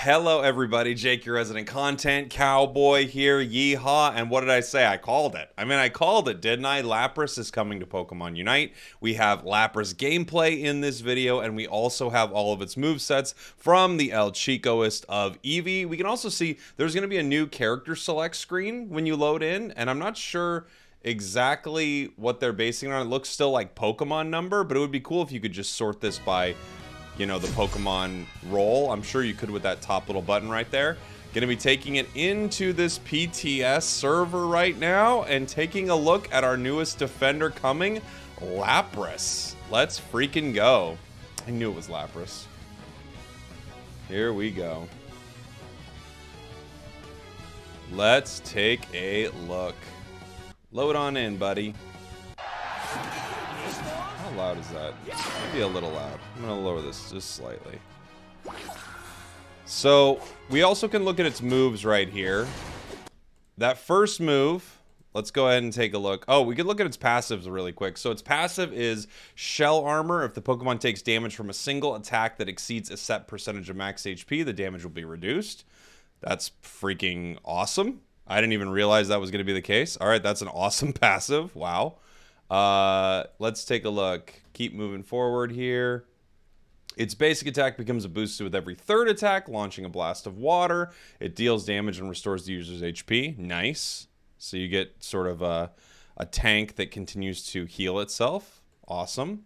Hello everybody, Jake, your resident content cowboy here, yeehaw, and what did I say? I called it. I called it, didn't I? Lapras is coming to Pokemon Unite. We have Lapras gameplay in this video, and we also have all of its movesets from the El Chicoest of Eevee. We can also see there's going to be a new character select screen when you load in, and I'm not sure exactly what they're basing it on. It looks still like Pokemon number, but it would be cool if you could just sort this by, you know, the Pokemon role. I'm sure you could with that top little button right there. Gonna be taking it into this PTS server right now and taking a look at our newest defender coming, Lapras. Let's freaking go. I knew it was Lapras. Here we go. Let's take a look. Load on in, buddy. How loud is that? Maybe a little loud. I'm gonna lower this just slightly. So we also can look at its moves right here. That first move, let's go ahead and take a look. Oh, we could look at its passives really quick. So its passive is Shell Armor. If the Pokemon takes damage from a single attack that exceeds a set percentage of max HP, the damage will be reduced. That's freaking awesome. I didn't even realize that was going to be the case. All right, that's an awesome passive. Wow. Let's take a look. Keep moving forward here. Its basic attack becomes a boosted with every third attack, launching a blast of water. It deals damage and restores the user's HP. Nice. So you get sort of a tank that continues to heal itself. Awesome.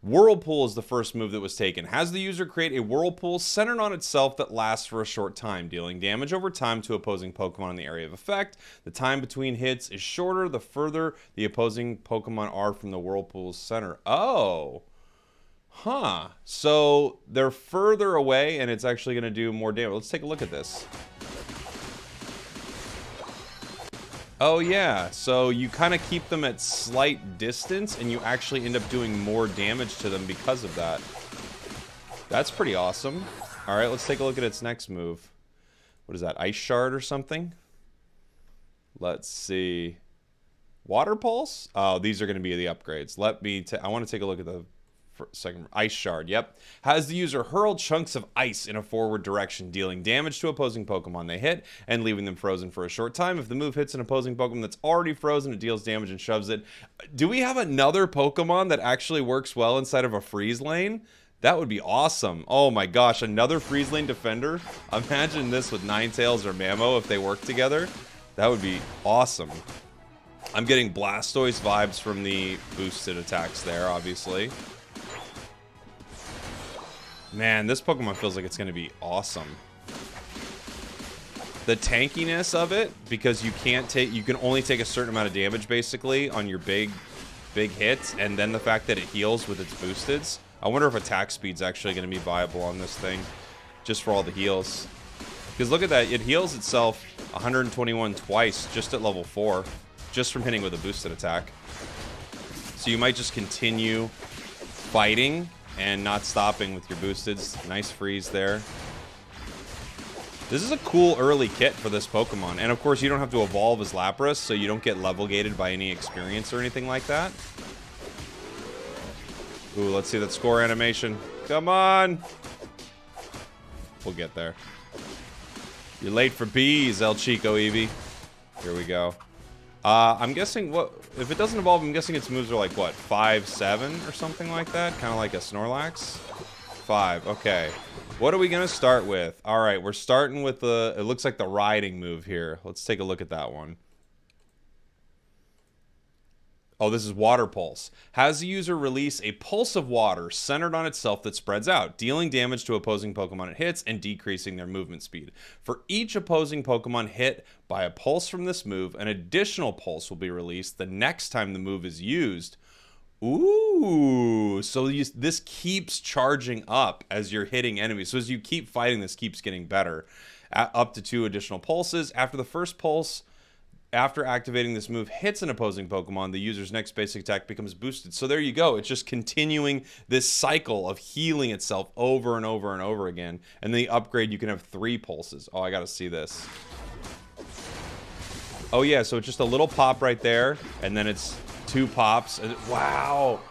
Whirlpool is the first move that was taken. Has the user create a whirlpool centered on itself that lasts for a short time, dealing damage over time to opposing Pokemon in the area of effect. The time between hits is shorter the further the opposing Pokemon are from the whirlpool's center. Oh. Huh. So they're further away and it's actually going to do more damage. Let's take a look at this. Oh yeah, so you kind of keep them at slight distance and you actually end up doing more damage to them because of that. That's pretty awesome. Alright, let's take a look at its next move. What is that, Ice Shard or something? Let's see. Water Pulse? Oh, these are going to be the upgrades. I want to take a look at the second. Ice Shard, yep. Has the user hurl chunks of ice in a forward direction, dealing damage to opposing Pokemon they hit and leaving them frozen for a short time. If the move hits an opposing Pokemon that's already frozen, it deals damage and shoves it. Do we have another Pokemon that actually works well inside of a freeze lane? That would be awesome. Oh my gosh, another freeze lane defender? Imagine this with Ninetales or Mamo if they work together. That would be awesome. I'm getting Blastoise vibes from the boosted attacks there, obviously. Man, this Pokemon feels like it's going to be awesome. The tankiness of it, because you can only take a certain amount of damage basically on your big hits, and then the fact that it heals with its boosteds. I wonder if attack speed's actually going to be viable on this thing, just for all the heals. Because look at that, it heals itself 121 twice just at level 4, just from hitting with a boosted attack. So you might just continue fighting and not stopping with your boosteds. Nice freeze there. This is a cool early kit for this Pokemon. And of course, you don't have to evolve as Lapras, so you don't get level gated by any experience or anything like that. Ooh, let's see that score animation. Come on! We'll get there. You're late for bees, El Chico Eevee. Here we go. I'm guessing if it doesn't evolve, I'm guessing its moves are like what, 5, 7 or something like that? Kind of like a Snorlax? 5, okay. What are we gonna start with? Alright, we're starting with it looks like the riding move here. Let's take a look at that one. Oh, this is Water Pulse. Has the user release a pulse of water centered on itself that spreads out, dealing damage to opposing Pokemon it hits and decreasing their movement speed. For each opposing Pokemon hit by a pulse from this move, an additional pulse will be released the next time the move is used. Ooh, so this keeps charging up as you're hitting enemies. So as you keep fighting, this keeps getting better. Up to 2 additional pulses. After the first pulse, after activating this move hits an opposing Pokemon, the user's next basic attack becomes boosted. So there you go. It's just continuing this cycle of healing itself over and over and over again. And the upgrade, you can have 3 pulses. Oh, I gotta see this. Oh yeah, so it's just a little pop right there, and then it's 2 pops. Wow.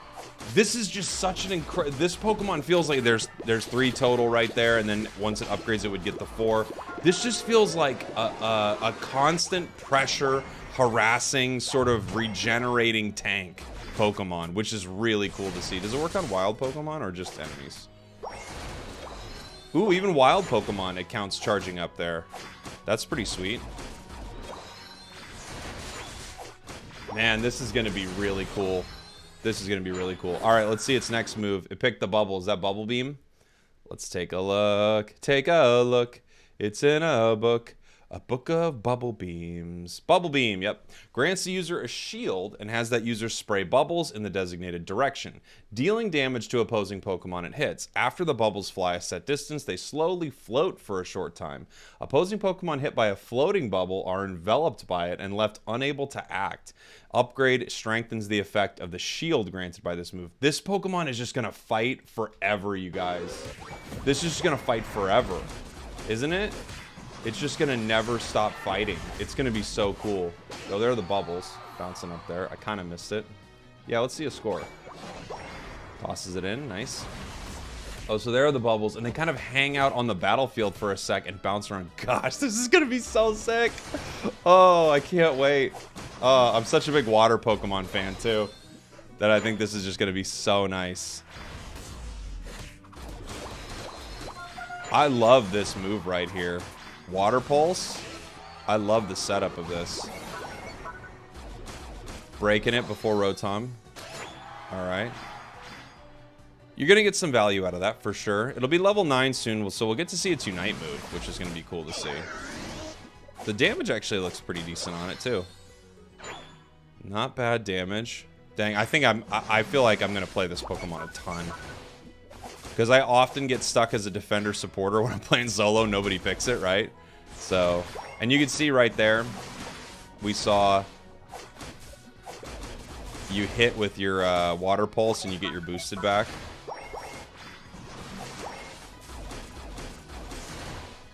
This is just such an this Pokemon feels like there's 3 total right there, and then once it upgrades, it would get the 4. This just feels like a constant pressure, harassing, sort of regenerating tank Pokemon, which is really cool to see. Does it work on wild Pokemon or just enemies? Ooh, even wild Pokemon, it counts charging up there. That's pretty sweet. Man, this is going to be really cool. This is going to be really cool. All right, let's see its next move. It picked the bubble. Is that Bubble Beam? Let's take a look. Take a look. It's in a book. A book of bubble beams. Bubble Beam, yep. Grants the user a shield and has that user spray bubbles in the designated direction, dealing damage to opposing Pokemon it hits. After the bubbles fly a set distance, they slowly float for a short time. Opposing Pokemon hit by a floating bubble are enveloped by it and left unable to act. Upgrade strengthens the effect of the shield granted by this move. This Pokemon is just going to fight forever, you guys. This is just going to fight forever, isn't it? It's just going to never stop fighting. It's going to be so cool. Oh, there are the bubbles bouncing up there. I kind of missed it. Yeah, let's see a score. Tosses it in. Nice. Oh, so there are the bubbles, and they kind of hang out on the battlefield for a sec and bounce around. Gosh, this is going to be so sick. Oh, I can't wait. I'm such a big water Pokemon fan, too, that I think this is just going to be so nice. I love this move right here. Water Pulse. I love the setup of this. Breaking it before Rotom. Alright. You're going to get some value out of that for sure. It'll be level 9 soon, so we'll get to see its Unite move, which is going to be cool to see. The damage actually looks pretty decent on it too. Not bad damage. Dang, I feel like I'm going to play this Pokemon a ton. Because I often get stuck as a defender supporter when I'm playing solo. Nobody picks it, right? So, and you can see right there, we saw you hit with your water pulse and you get your boosted back.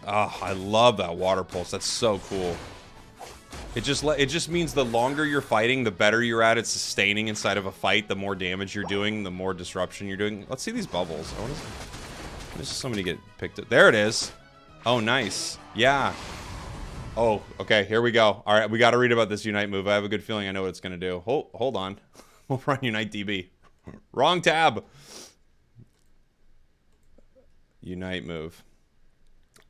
Oh, I love that water pulse. That's so cool. It just means the longer you're fighting, the better you're at sustaining inside of a fight. The more damage you're doing, the more disruption you're doing. Let's see these bubbles. I want to see somebody get picked up. There it is. Oh, nice. Yeah. Oh, okay. Here we go. All right, we got to read about this Unite move. I have a good feeling I know what it's going to do. Hold on. We'll run Unite DB. Wrong tab. Unite move.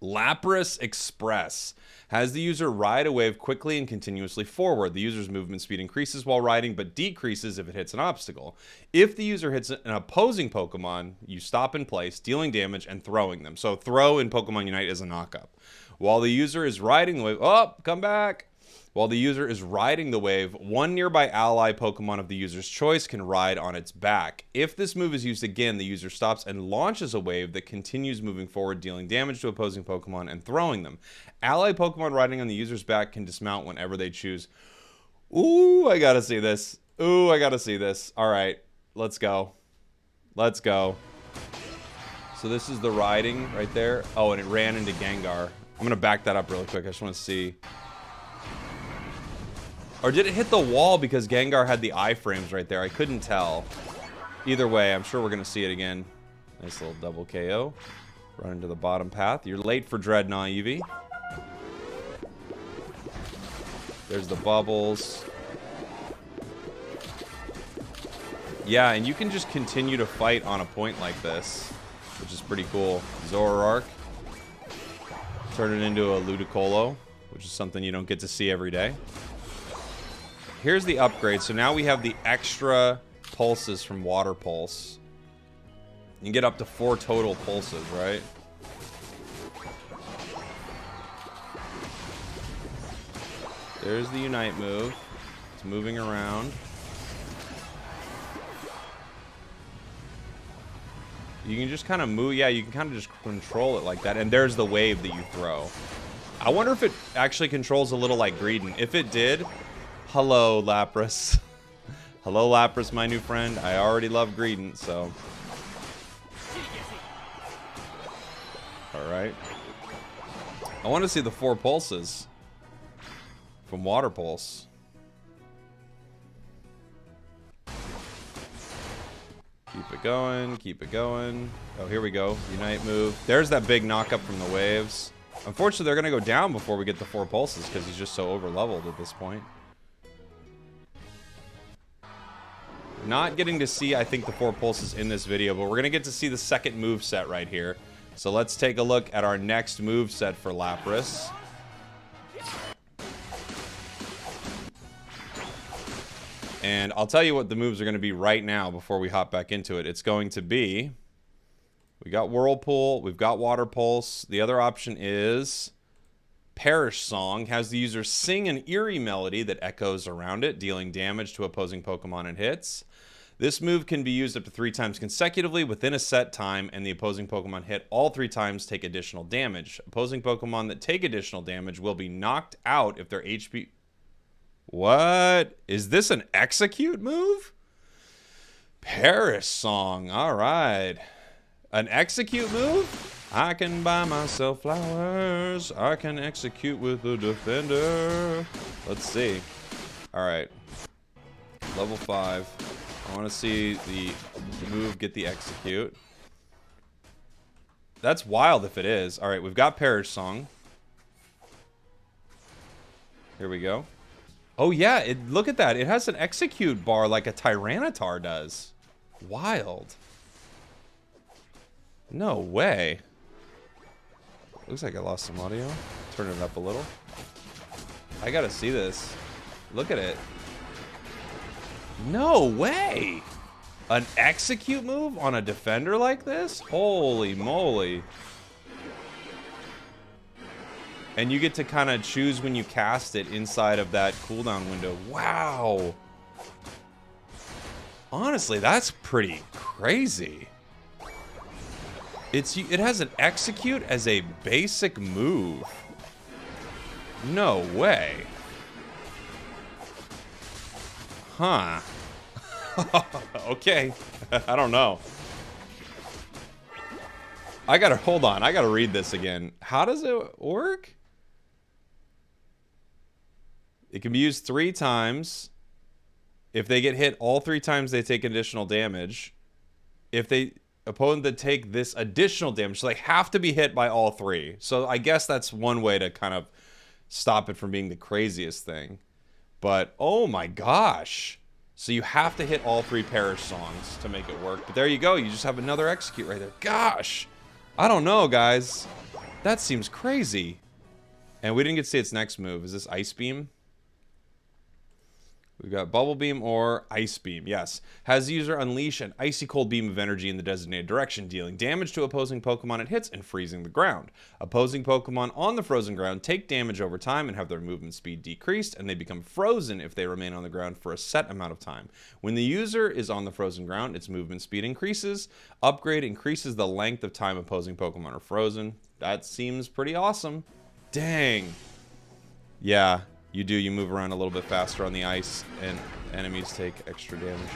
Lapras Express has the user ride a wave quickly and continuously forward. The user's movement speed increases while riding, but decreases if it hits an obstacle. If the user hits an opposing Pokemon, you stop in place, dealing damage and throwing them. So throw in Pokemon Unite is a knockup. While the user is riding the wave... Oh, come back! While the user is riding the wave, one nearby ally Pokemon of the user's choice can ride on its back. If this move is used again, the user stops and launches a wave that continues moving forward, dealing damage to opposing Pokemon and throwing them. Ally Pokemon riding on the user's back can dismount whenever they choose. Ooh, I gotta see this. Ooh, I gotta see this. Alright, let's go. Let's go. So this is the riding right there. Oh, and it ran into Gengar. I'm gonna back that up really quick. I just want to see... Or did it hit the wall because Gengar had the iframes right there? I couldn't tell. Either way, I'm sure we're going to see it again. Nice little double KO. Run into the bottom path. You're late for Dreadnought, Eevee. There's the bubbles. Yeah, and you can just continue to fight on a point like this, which is pretty cool. Zoroark. Turn it into a Ludicolo, which is something you don't get to see every day. Here's the upgrade. So now we have the extra pulses from Water Pulse. You can get up to 4 total pulses, right? There's the Unite move. It's moving around. You can just kind of move. Yeah, you can kind of just control it like that. And there's the wave that you throw. I wonder if it actually controls a little like Greedent. If it did... Hello, Lapras. Hello, Lapras, my new friend. I already love Greedent, so... Alright. I want to see the 4 pulses from Water Pulse. going, keep it going. Oh, here we go. Unite move. There's that big knockup from the waves. Unfortunately, they're going to go down before we get the 4 pulses because he's just so over-leveled at this point. Not getting to see, I think, the 4 pulses in this video, but we're going to get to see the second move set right here. So let's take a look at our next move set for Lapras. And I'll tell you what the moves are going to be right now before we hop back into it. It's going to be... We got Whirlpool, we've got Water Pulse. The other option is Perish Song. Has the user sing an eerie melody that echoes around it, dealing damage to opposing Pokemon it hits. This move can be used up to 3 times consecutively within a set time, and the opposing Pokemon hit all 3 times take additional damage. Opposing Pokemon that take additional damage will be knocked out if their HP... What? Is this an execute move? Perish Song, alright. An execute move? I can buy myself flowers. I can execute with a defender. Let's see. Alright. Level 5. I want to see the move get the execute. That's wild if it is. Alright, we've got Perish Song. Here we go. Oh yeah, look at that. It has an execute bar like a Tyranitar does. Wild. No way. Looks like I lost some audio. Turn it up a little. I gotta see this. Look at it. No way! An execute move on a defender like this? Holy moly. And you get to kind of choose when you cast it inside of that cooldown window. Wow! Honestly, that's pretty crazy. It has an execute as a basic move. No way. Huh. Okay. I don't know. Hold on. I gotta read this again. How does it work? It can be used 3 times. If they get hit all 3 times, they take additional damage. If they... Opponent that take this additional damage, so they have to be hit by all 3. So I guess that's one way to kind of stop it from being the craziest thing. But, oh my gosh. So you have to hit all 3 Perish Songs to make it work. But there you go. You just have another execute right there. Gosh. I don't know, guys. That seems crazy. And we didn't get to see its next move. Is this Ice Beam? We've got Bubble Beam or Ice Beam. Yes. Has the user unleash an icy cold beam of energy in the designated direction, dealing damage to opposing Pokemon it hits and freezing the ground. Opposing Pokemon on the frozen ground take damage over time and have their movement speed decreased, and they become frozen if they remain on the ground for a set amount of time. When the user is on the frozen ground, its movement speed increases. Upgrade increases the length of time opposing Pokemon are frozen. That seems pretty awesome. Dang. Yeah. You do, you move around a little bit faster on the ice, and enemies take extra damage.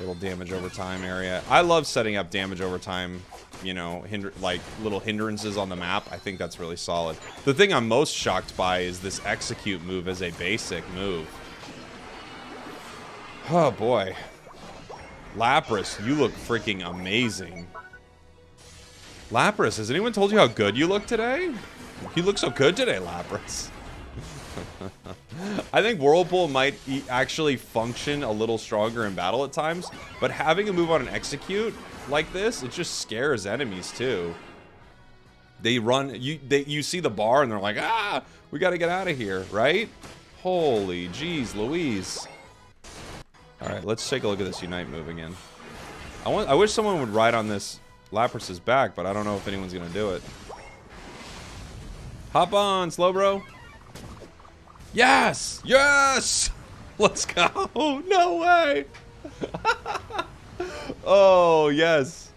Little damage over time area. I love setting up damage over time, you know, like little hindrances on the map. I think that's really solid. The thing I'm most shocked by is this execute move as a basic move. Oh boy. Lapras, you look freaking amazing. Lapras, has anyone told you how good you look today? You look so good today, Lapras. I think Whirlpool might actually function a little stronger in battle at times, but having a move on an execute like this, it just scares enemies too. They run, you see the bar and they're like, ah, we gotta get out of here, right? Holy jeez Louise. Alright, let's take a look at this Unite move again. I wish someone would ride on this Lapras's back, but I don't know if anyone's gonna do it. Hop on, Slowbro. Yes! Yes! Let's go! No way! Oh, yes.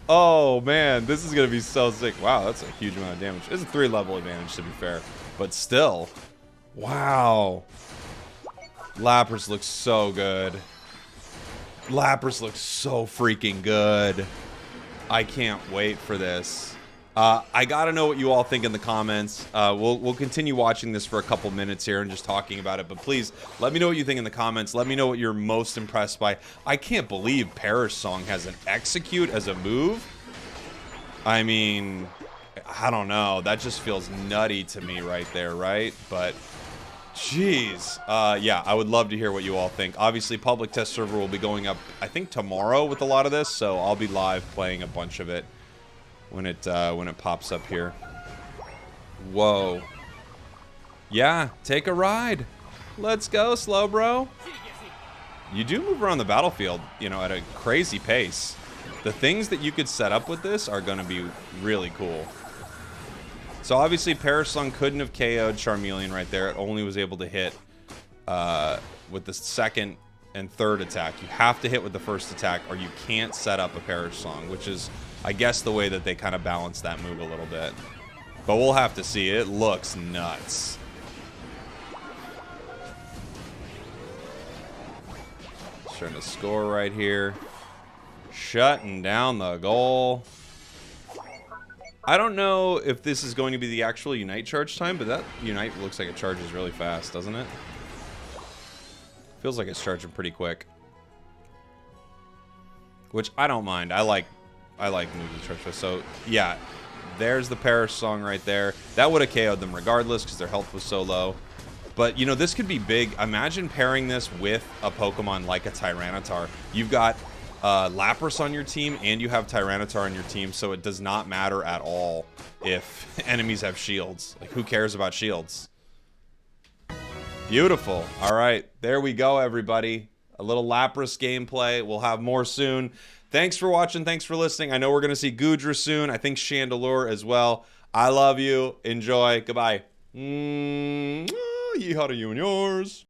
Oh, man. This is going to be so sick. Wow, that's a huge amount of damage. It's a 3-level advantage, to be fair. But still. Wow. Lapras looks so good. Lapras looks so freaking good. I can't wait for this. I gotta know what you all think in the comments. We'll continue watching this for a couple minutes here and just talking about it. But please, let me know what you think in the comments. Let me know what you're most impressed by. I can't believe Perish Song has an execute as a move. I mean, I don't know. That just feels nutty to me right there, right? But, jeez. Yeah, I would love to hear what you all think. Obviously, public test server will be going up, I think, tomorrow with a lot of this. So I'll be live playing a bunch of it when it pops up here. Whoa. Yeah, take a ride. Let's go, slow bro. You do move around the battlefield, you know, at a crazy pace. The things that you could set up with this are going to be really cool. So obviously Perish Song couldn't have KO'd Charmeleon right there. It only was able to hit with the second and third attack. You have to hit with the first attack or you can't set up a Perish Song, which is, I guess, the way that they kind of balance that move a little bit. But we'll have to see. It looks nuts. Trying to score right here. Shutting down the goal. I don't know if this is going to be the actual Unite charge time, but that Unite looks like it charges really fast, doesn't it? Feels like it's charging pretty quick. Which I don't mind. I like moves that charge fast. So, yeah. There's the Perish Song right there. That would have KO'd them regardless because their health was so low. But, you know, this could be big. Imagine pairing this with a Pokemon like a Tyranitar. You've got Lapras on your team, and you have Tyranitar on your team, so it does not matter at all if enemies have shields. Like, who cares about shields? Beautiful. All right, there we go, everybody. A little Lapras gameplay. We'll have more soon. Thanks for watching. Thanks for listening. I know we're going to see Goodra soon. I think Chandelure as well. I love you. Enjoy. Goodbye. Yeehaw to you and yours.